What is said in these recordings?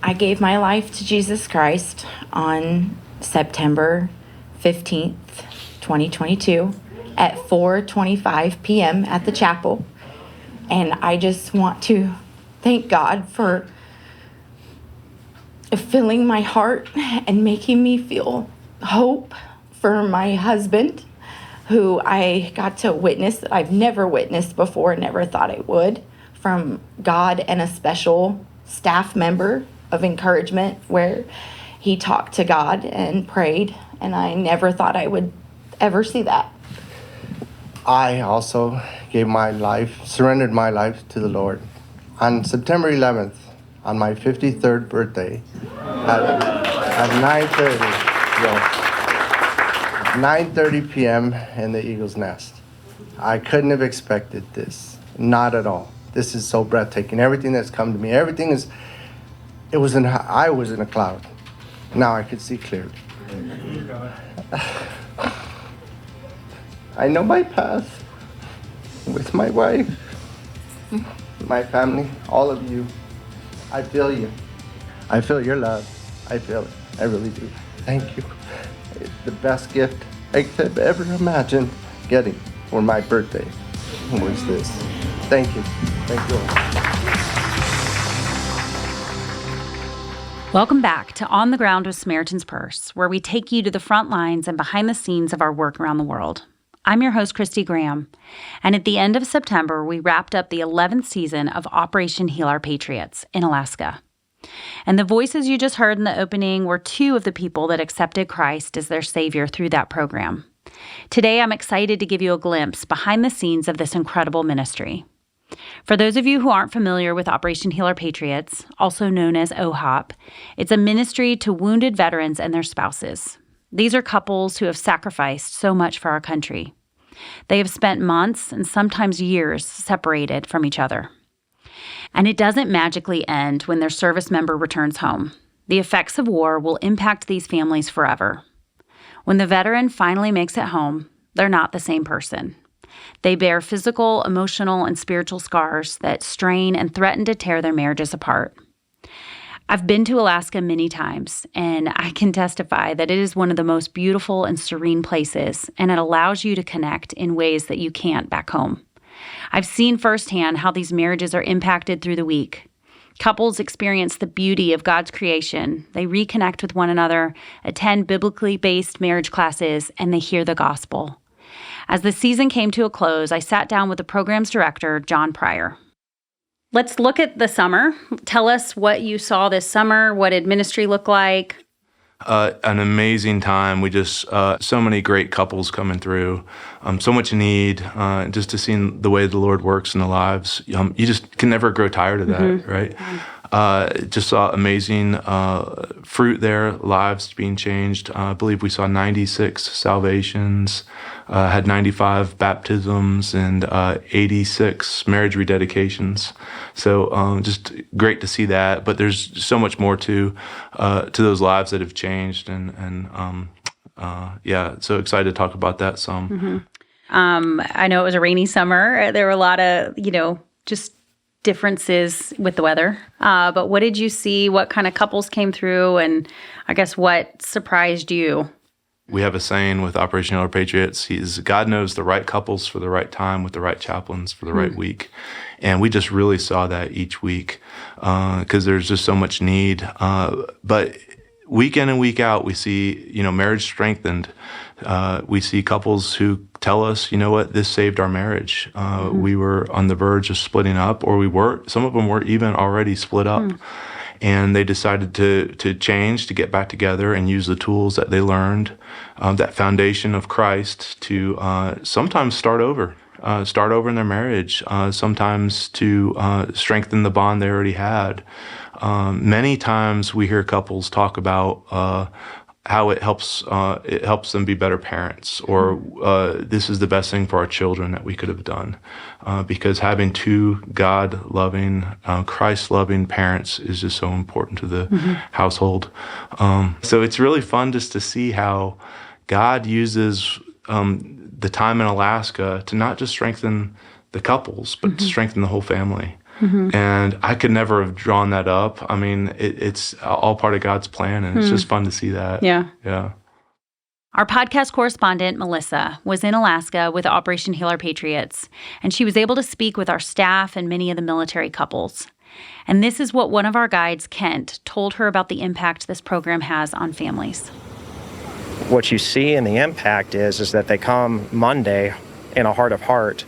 I gave my life to Jesus Christ on September 15th, 2022 at 4:25 p.m. at the chapel. And I just want to thank God for filling my heart and making me feel hope for my husband, who I got to witness that I've never witnessed before, never thought I would, from God and a special staff member of encouragement where he talked to God and prayed, and I never thought I would ever see that. I also surrendered my life to the Lord on September 11th, on my 53rd birthday, at 9:30 p.m. in the Eagle's Nest. I couldn't have expected this, not at all. This is so breathtaking. Everything that's come to me, I was in a cloud. Now I could see clearly. I know my path with my wife, my family, all of you. I feel you. I feel your love. I feel it. I really do. Thank you. It's the best gift I could have ever imagined getting for my birthday was this. Thank you. Thank you all. Welcome back to On the Ground with Samaritan's Purse, where we take you to the front lines and behind the scenes of our work around the world. I'm your host, Christy Graham, and at the end of September, we wrapped up the 11th season of Operation Heal Our Patriots in Alaska. And the voices you just heard in the opening were two of the people that accepted Christ as their Savior through that program. Today, I'm excited to give you a glimpse behind the scenes of this incredible ministry. For those of you who aren't familiar with Operation Heal Our Patriots, also known as OHOP, it's a ministry to wounded veterans and their spouses. These are couples who have sacrificed so much for our country. They have spent months and sometimes years separated from each other. And it doesn't magically end when their service member returns home. The effects of war will impact these families forever. When the veteran finally makes it home, they're not the same person. They bear physical, emotional, and spiritual scars that strain and threaten to tear their marriages apart. I've been to Alaska many times, and I can testify that it is one of the most beautiful and serene places, and it allows you to connect in ways that you can't back home. I've seen firsthand how these marriages are impacted through the week. Couples experience the beauty of God's creation. They reconnect with one another, attend biblically based marriage classes, and they hear the gospel. As the season came to a close, I sat down with the program's director, John Pryor. Let's look at the summer. Tell us what you saw this summer. What did ministry look like? An amazing time. We just, so many great couples coming through, so much need, just to see the way the Lord works in the lives. You just can never grow tired of that, right? Just saw amazing fruit there, lives being changed. I believe we saw 96 salvations, had 95 baptisms, and 86 marriage rededications. So just great to see that. But there's so much more to those lives that have changed, and so excited to talk about that some. I know it was a rainy summer. There were a lot of, just differences with the weather. But what did you see? What kind of couples came through? And I guess what surprised you? We have a saying with Operation Heal Our Patriots, God knows the right couples for the right time with the right chaplains for the right week. And we just really saw that each week because there's just so much need. But week in and week out, we see, marriage strengthened. We see couples who tell us, this saved our marriage. We were on the verge of splitting up, or some of them were even already split up. And they decided to change, to get back together and use the tools that they learned, that foundation of Christ to sometimes start over in their marriage, sometimes to strengthen the bond they already had. Many times we hear couples talk about how it helps them be better parents, or this is the best thing for our children that we could have done, because having two God-loving, Christ-loving parents is just so important to the household. So it's really fun just to see how God uses the time in Alaska to not just strengthen the couples, but to strengthen the whole family. And I could never have drawn that up. I mean, it's all part of God's plan, and it's just fun to see that. Yeah. Yeah. Our podcast correspondent, Melissa, was in Alaska with Operation Heal Our Patriots, and she was able to speak with our staff and many of the military couples. And this is what one of our guides, Kent, told her about the impact this program has on families. What you see in the impact is that they come Monday in a heart of heart,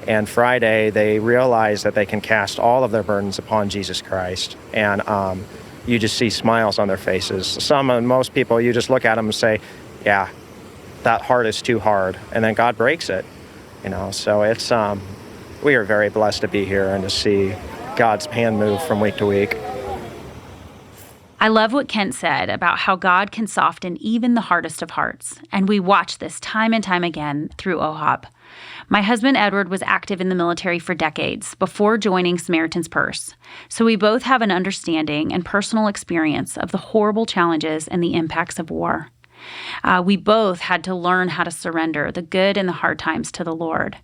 and Friday they realize that they can cast all of their burdens upon Jesus Christ. And you just see smiles on their faces. Most people, you just look at them and say, yeah, that heart is too hard. And then God breaks it, So it's, we are very blessed to be here and to see God's hand move from week to week. I love what Kent said about how God can soften even the hardest of hearts. And we watch this time and time again through OHOP. My husband, Edward, was active in the military for decades before joining Samaritan's Purse. So we both have an understanding and personal experience of the horrible challenges and the impacts of war. We both had to learn how to surrender the good and the hard times to the Lord.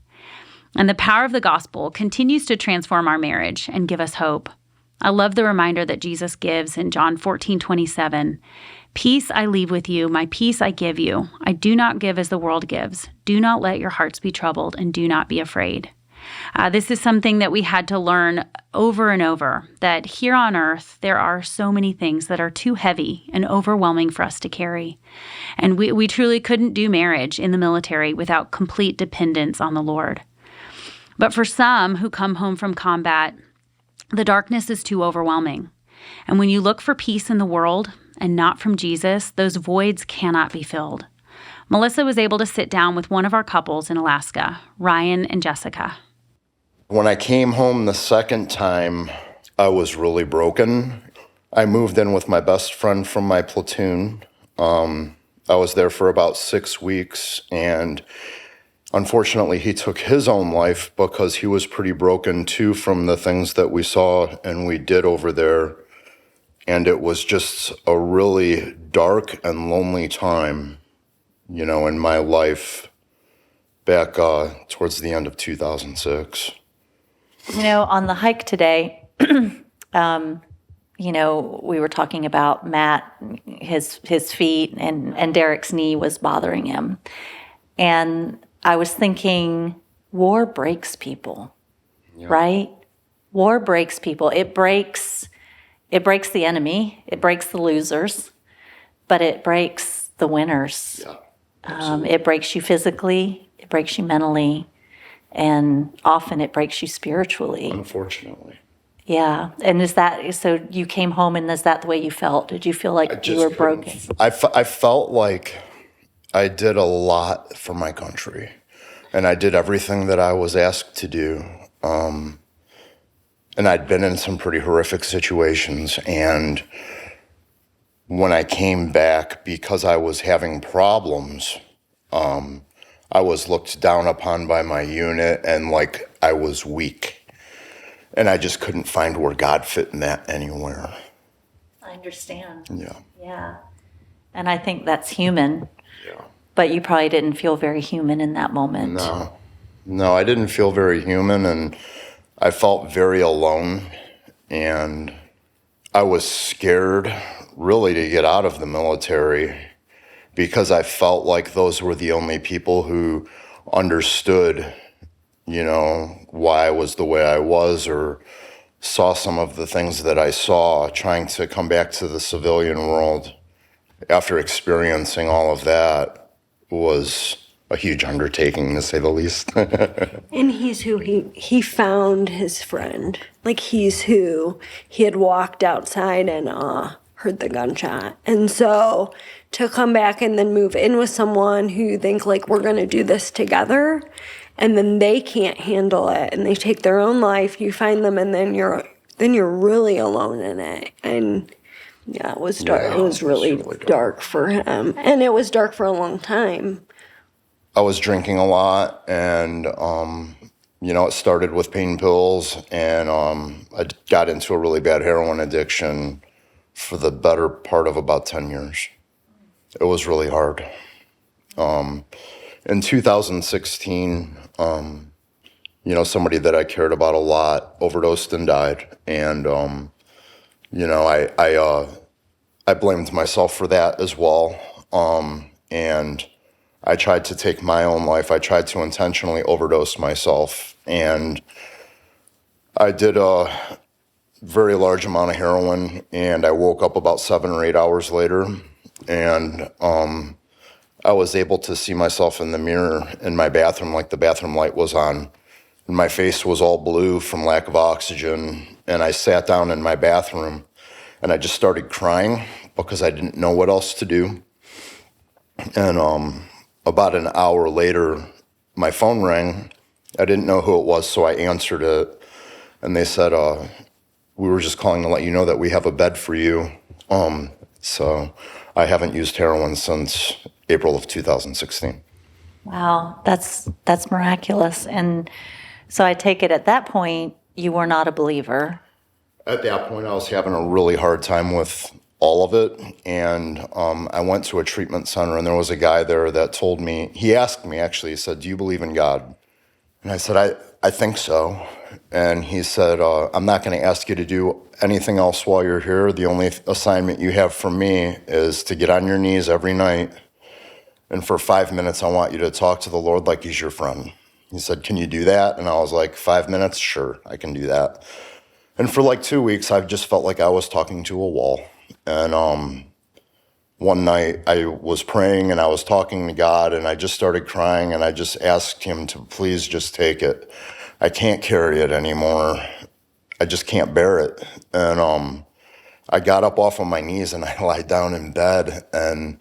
And the power of the gospel continues to transform our marriage and give us hope. I love the reminder that Jesus gives in John 14:27. Peace I leave with you, my peace I give you. I do not give as the world gives. Do not let your hearts be troubled, and do not be afraid. This is something that we had to learn over and over, that here on earth, there are so many things that are too heavy and overwhelming for us to carry. And we truly couldn't do marriage in the military without complete dependence on the Lord. But for some who come home from combat, the darkness is too overwhelming. And when you look for peace in the world and not from Jesus, those voids cannot be filled. Melissa was able to sit down with one of our couples in Alaska, Ryan and Jessica. When I came home the second time, I was really broken. I moved in with my best friend from my platoon. I was there for about 6 weeks, and unfortunately, he took his own life because he was pretty broken too from the things that we saw and we did over there. And it was just a really dark and lonely time, in my life back towards the end of 2006. On the hike today, we were talking about Matt, his feet, and Derek's knee was bothering him. And I was thinking, war breaks people, right? War breaks people. It breaks the enemy. It breaks the losers, but it breaks the winners. Yeah, it breaks you physically. It breaks you mentally. And often it breaks you spiritually. unfortunately. Yeah. And so you came home and is that the way you felt? Did you feel like you were broken? I felt like I did a lot for my country, and I did everything that I was asked to do. And I'd been in some pretty horrific situations, and when I came back, because I was having problems, I was looked down upon by my unit and like I was weak. And I just couldn't find where God fit in that anywhere. I understand. Yeah. Yeah. And I think that's human. Yeah. But you probably didn't feel very human in that moment. No, I didn't feel very human, and I felt very alone. And I was scared really to get out of the military, because I felt like those were the only people who understood, why I was the way I was, or saw some of the things that I saw. Trying to come back to the civilian world after experiencing all of that was a huge undertaking, to say the least. And he's who he found his friend. Like, he's who he had walked outside and heard the gunshot. And so to come back and then move in with someone who you think, like, we're going to do this together, and then they can't handle it and they take their own life, you find them, and then you're really alone in it. And yeah, it was dark. Yeah, it was really dark for him. And it was dark for a long time. I was drinking a lot, and it started with pain pills, and I got into a really bad heroin addiction for the better part of about 10 years. It was really hard. In 2016, somebody that I cared about a lot overdosed and died. And, I blamed myself for that as well. And I tried to take my own life. I tried to intentionally overdose myself. And I did a very large amount of heroin, and I woke up about 7 or 8 hours later, and I was able to see myself in the mirror in my bathroom, like the bathroom light was on. And my face was all blue from lack of oxygen. And I sat down in my bathroom, and I just started crying because I didn't know what else to do. And about an hour later, my phone rang. I didn't know who it was, so I answered it. And they said, we were just calling to let you know that we have a bed for you. So I haven't used heroin since April of 2016. Wow, that's miraculous. And so I take it at that point, you were not a believer. At that point, I was having a really hard time with all of it. And I went to a treatment center, and there was a guy there that told me, he asked me actually, he said, do you believe in God? And I said, I think so. And he said, I'm not going to ask you to do anything else while you're here. The only assignment you have from me is to get on your knees every night. And for 5 minutes, I want you to talk to the Lord like he's your friend. He said, can you do that? And I was like, 5 minutes? Sure, I can do that. And for like 2 weeks, I've just felt like I was talking to a wall. And one night I was praying and I was talking to God, and I just started crying, and I just asked him to please just take it. I can't carry it anymore. I just can't bear it. And I got up off of my knees and I lied down in bed, and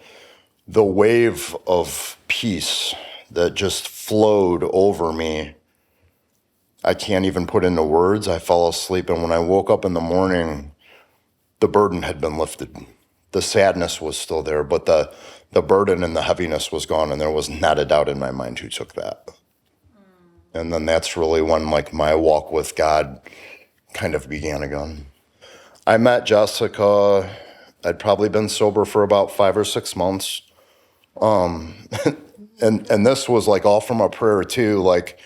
the wave of peace that just flowed over me, I can't even put into words. I fell asleep, and when I woke up in the morning, the burden had been lifted. The sadness was still there, but the burden and the heaviness was gone, and there was not a doubt in my mind who took that. And then that's really when like my walk with God kind of began again. I met Jessica, I'd probably been sober for about 5 or 6 months. And this was like all from a prayer too. Like,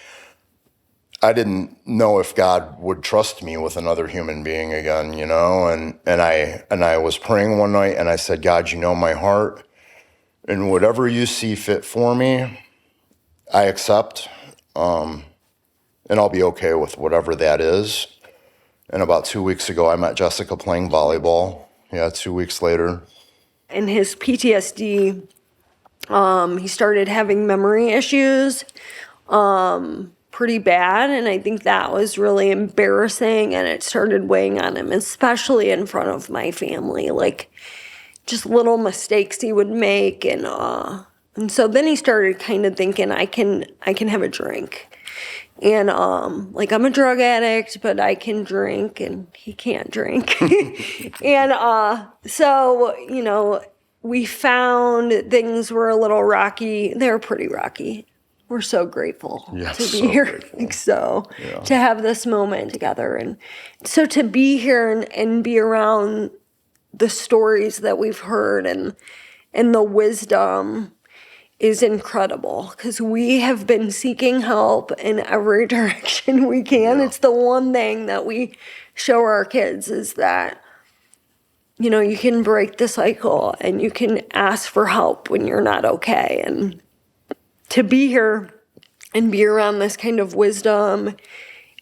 I didn't know if God would trust me with another human being again, and I was praying one night, and I said, God, you know my heart, and whatever you see fit for me, I accept, and I'll be okay with whatever that is. And about 2 weeks ago, I met Jessica playing volleyball. 2 weeks later. In his PTSD, he started having memory issues. Pretty bad, and I think that was really embarrassing, and it started weighing on him, especially in front of my family, like just little mistakes he would make, and so then he started kind of thinking I can have a drink, and like I'm a drug addict, but I can drink, and he can't drink. And so we found things were a little rocky. They were pretty rocky. We're so grateful to be so here. grateful. To have this moment together. And so to be here and be around the stories that we've heard and the wisdom is incredible, because we have been seeking help in every direction we can. It's the one thing that we show our kids is that, you can break the cycle and you can ask for help when you're not okay. And to be here and be around this kind of wisdom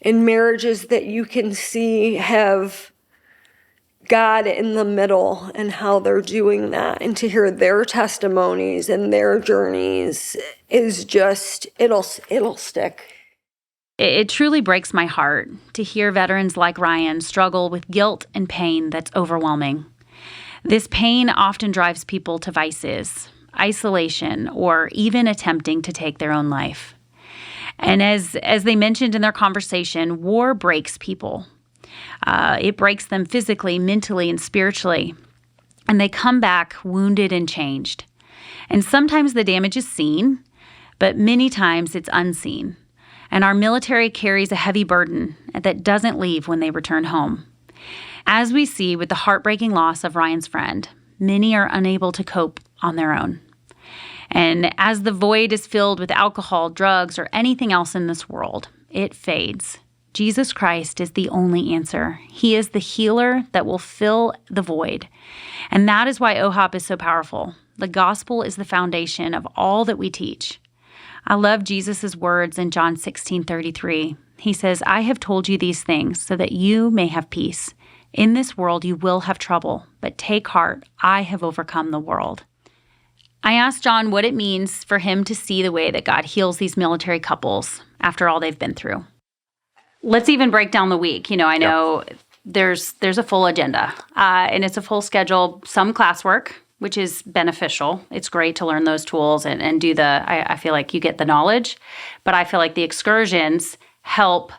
in marriages that you can see have God in the middle and how they're doing that, and to hear their testimonies and their journeys is just, it'll stick. It truly breaks my heart to hear veterans like Ryan struggle with guilt and pain that's overwhelming. This pain often drives people to vices, isolation, or even attempting to take their own life. And as they mentioned in their conversation, war breaks people. It breaks them physically, mentally, and spiritually. And they come back wounded and changed. And sometimes the damage is seen, but many times it's unseen. And our military carries a heavy burden that doesn't leave when they return home. As we see with the heartbreaking loss of Ryan's friend, many are unable to cope on their own. And as the void is filled with alcohol, drugs, or anything else in this world, it fades. Jesus Christ is the only answer. He is the healer that will fill the void. And that is why OHOP is so powerful. The gospel is the foundation of all that we teach. I love Jesus' words in John 16:33. He says, I have told you these things so that you may have peace. In this world you will have trouble, but take heart, I have overcome the world. I asked John what it means for him to see the way that God heals these military couples after all they've been through. Let's even break down the week. I know there's a full agenda, and it's a full schedule, some classwork, which is beneficial. It's great to learn those tools and do I feel like you get the knowledge, but I feel like the excursions help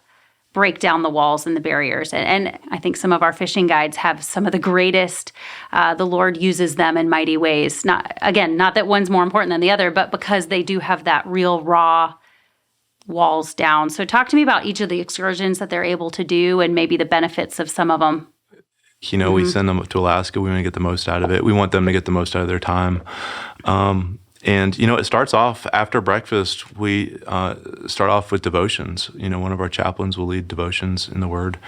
break down the walls and the barriers. And I think some of our fishing guides have some of the greatest, the Lord uses them in mighty ways. Not that one's more important than the other, but because they do have that real raw walls down. So talk to me about each of the excursions that they're able to do and maybe the benefits of some of them. We send them up to Alaska. We want to get the most out of it. We want them to get the most out of their time. And it starts off after breakfast. We start off with devotions. One of our chaplains will lead devotions in the Word.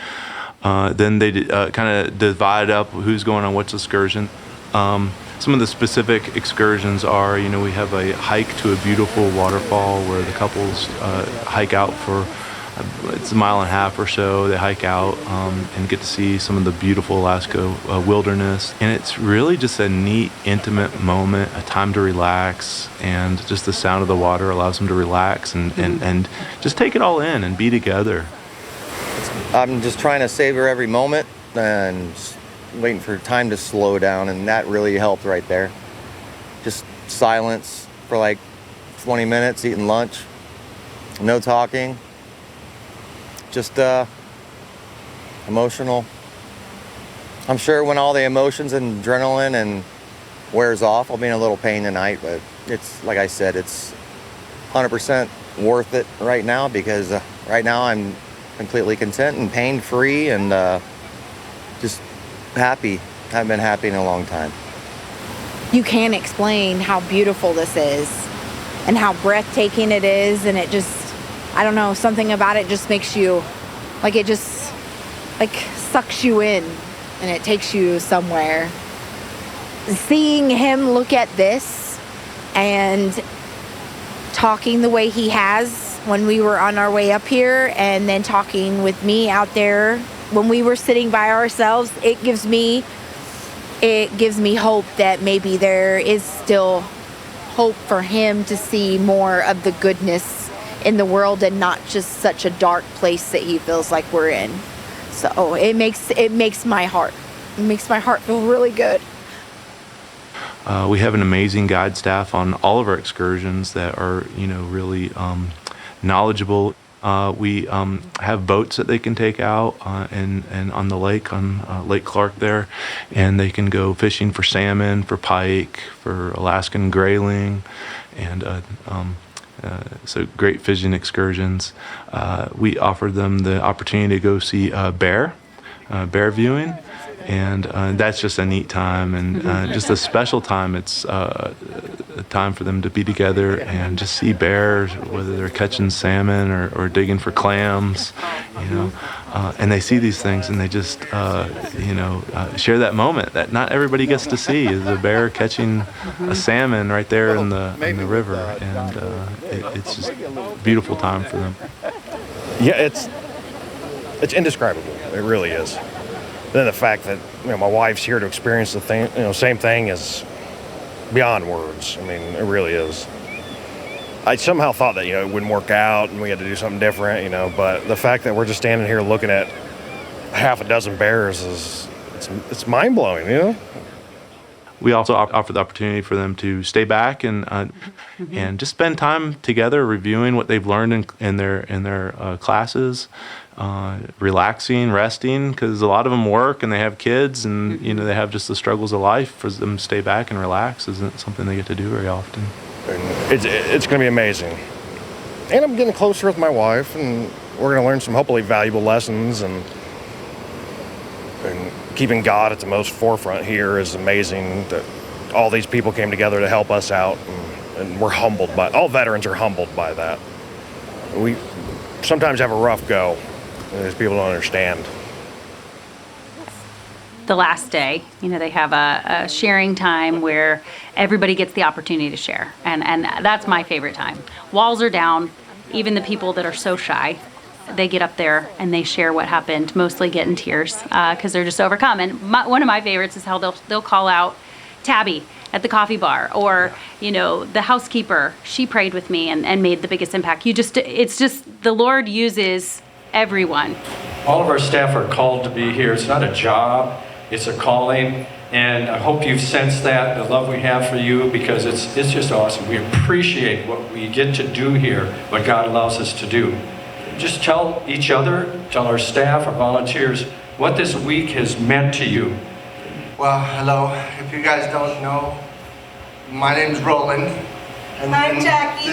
Then they kind of divide up who's going on which excursion. Some of the specific excursions are, we have a hike to a beautiful waterfall where the couples hike out for, it's a mile and a half or so. They hike out and get to see some of the beautiful Alaska wilderness. And it's really just a neat, intimate moment, a time to relax, and just the sound of the water allows them to relax and just take it all in and be together. I'm just trying to savor every moment and waiting for time to slow down, and that really helped right there. Just silence for like 20 minutes, eating lunch, no talking, just emotional. I'm sure when all the emotions and adrenaline and wears off, I'll be in a little pain tonight, but it's, like I said, it's 100% worth it right now, because right now I'm completely content and pain-free and just happy. I haven't been happy in a long time. You can't explain how beautiful this is and how breathtaking it is, and it just, I don't know, something about it just makes you, like it just, like sucks you in and it takes you somewhere. Seeing him look at this and talking the way he has when we were on our way up here, and then talking with me out there when we were sitting by ourselves, it gives me hope that maybe there is still hope for him to see more of the goodness in the world and not just such a dark place that he feels like we're in. So it makes my heart feel really good. We have an amazing guide staff on all of our excursions that are, really knowledgeable. We have boats that they can take out and on the lake, on Lake Clark there, and they can go fishing for salmon, for pike, for Alaskan grayling, and so great fishing excursions. We offer them the opportunity to go see bear viewing. And that's just a neat time and just a special time. It's a time for them to be together and just see bears, whether they're catching salmon or digging for clams, and they see these things and they just, share that moment that not everybody gets to see, is a bear catching a salmon right there in the river. And it's just a beautiful time for them. Yeah, it's indescribable. It really is. Then the fact that my wife's here to experience the thing, same thing, is beyond words. I mean, it really is. I somehow thought that it wouldn't work out and we had to do something different, But the fact that we're just standing here looking at half a dozen bears it's mind blowing, We also offer the opportunity for them to stay back and just spend time together reviewing what they've learned in their classes, relaxing, resting, because a lot of them work and they have kids and they have just the struggles of life. For them to stay back and relax isn't something they get to do very often. And it's going to be amazing. And I'm getting closer with my wife, and we're going to learn some hopefully valuable lessons, and keeping God at the most forefront here is amazing. That all these people came together to help us out, and we're humbled by, all veterans are humbled by that. sometimes have a rough go. There's people don't understand. The last day, they have a sharing time where everybody gets the opportunity to share. And that's my favorite time. Walls are down. Even the people that are so shy, they get up there and they share what happened, mostly get in tears because they're just overcome. And one of my favorites is how they'll call out Tabby at the coffee bar, or the housekeeper. She prayed with me and made the biggest impact. It's just the Lord uses everyone. All of our staff are called to be here. It's not a job, it's a calling. And I hope you've sensed that, the love we have for you, because it's just awesome. We appreciate what we get to do here, what God allows us to do. Just tell each other, tell our staff, our volunteers, what this week has meant to you. Well, hello. If you guys don't know, my name's Roland. Hi, Jackie.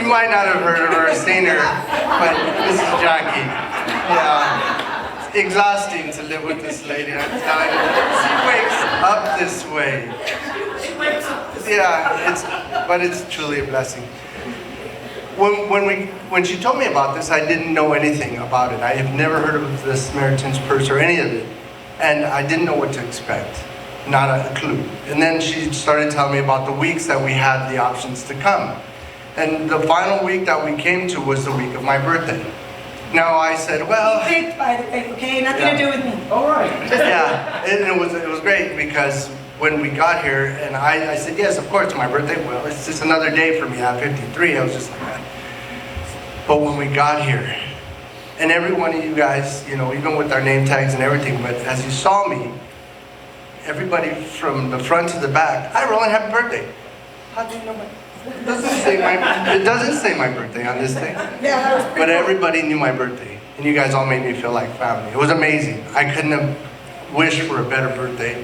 You might not have heard of her or seen her, but this is Jackie. Yeah. It's exhausting to live with this lady, I'm telling you. She wakes up this way. Yeah, but it's truly a blessing. When she told me about this, I didn't know anything about it. I have never heard of the Samaritan's Purse or any of it. And I didn't know what to expect. Not a clue. And then she started telling me about the weeks that we had the options to come. And the final week that we came to was the week of my birthday. Now I said, well... You picked, by the way, okay? Nothing to do with me. All right. Yeah, and it was great because when we got here, and I said, yes, of course, my birthday. Well, it's just another day for me. I'm 53. I was just like that. But when we got here, and every one of you guys, even with our name tags and everything, but as you saw me, everybody from the front to the back, hi, Roland, happy birthday. How do you know it doesn't say my birthday on this thing. Yeah, that was pretty But cool. everybody knew my birthday, and you guys all made me feel like family. It was amazing. I couldn't have wished for a better birthday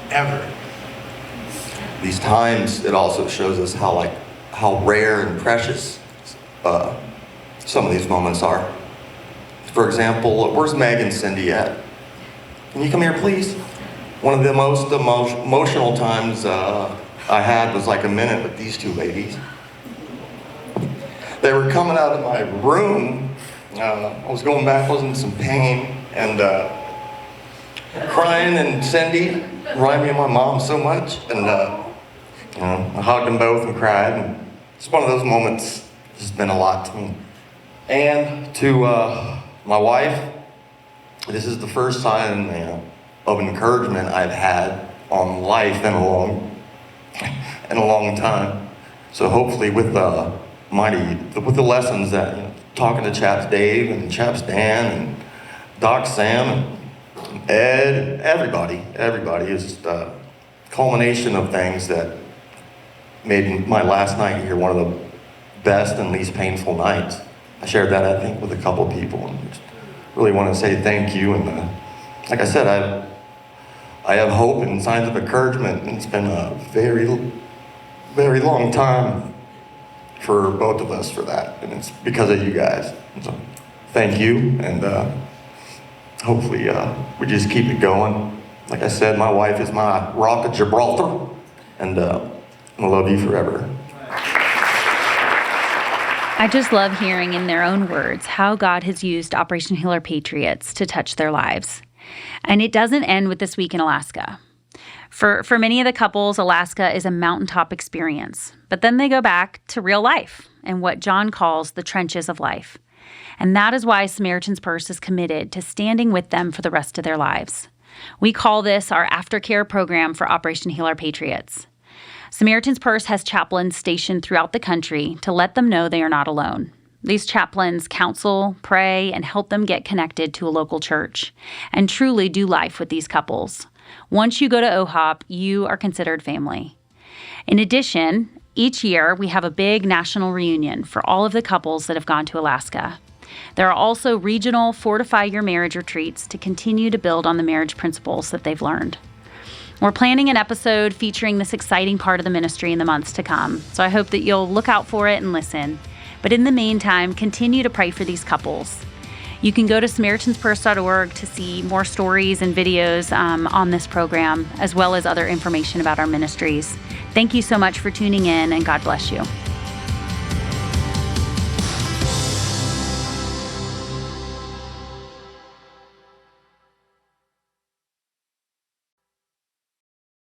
ever. These times, it also shows us how rare and precious some of these moments are. For example, where's Meg and Cindy at? Can you come here, please? One of the most emotional times I had was like a minute with these two ladies. They were coming out of my room. I was going back, I was in some pain, and crying, and Cindy reminded me of my mom so much, and I hugged them both and cried, and it's one of those moments that's been a lot to me. And to my wife, this is the first sign of encouragement I've had on life in a long time. So hopefully with the lessons that talking to Chaps Dave and Chaps Dan and Doc Sam and Ed, everybody is just a culmination of things that made my last night here one of the best and least painful nights. I shared that, I think, with a couple people, and just really want to say thank you. And like I said, I have hope and signs of encouragement, and it's been a very, very long time for both of us for that, and it's because of you guys. And so thank you, and hopefully we just keep it going. Like I said, my wife is my rock of Gibraltar, and I love you forever. I just love hearing in their own words how God has used Operation Healer Patriots to touch their lives. And it doesn't end with this week in Alaska. For many of the couples, Alaska is a mountaintop experience. But then they go back to real life and what John calls the trenches of life. And that is why Samaritan's Purse is committed to standing with them for the rest of their lives. We call this our aftercare program for Operation Healer Patriots. Samaritan's Purse has chaplains stationed throughout the country to let them know they are not alone. These chaplains counsel, pray, and help them get connected to a local church and truly do life with these couples. Once you go to OHOP, you are considered family. In addition, each year we have a big national reunion for all of the couples that have gone to Alaska. There are also regional Fortify Your Marriage retreats to continue to build on the marriage principles that they've learned. We're planning an episode featuring this exciting part of the ministry in the months to come, so I hope that you'll look out for it and listen. But in the meantime, continue to pray for these couples. You can go to SamaritansPurse.org to see more stories and videos on this program, as well as other information about our ministries. Thank you so much for tuning in, and God bless you.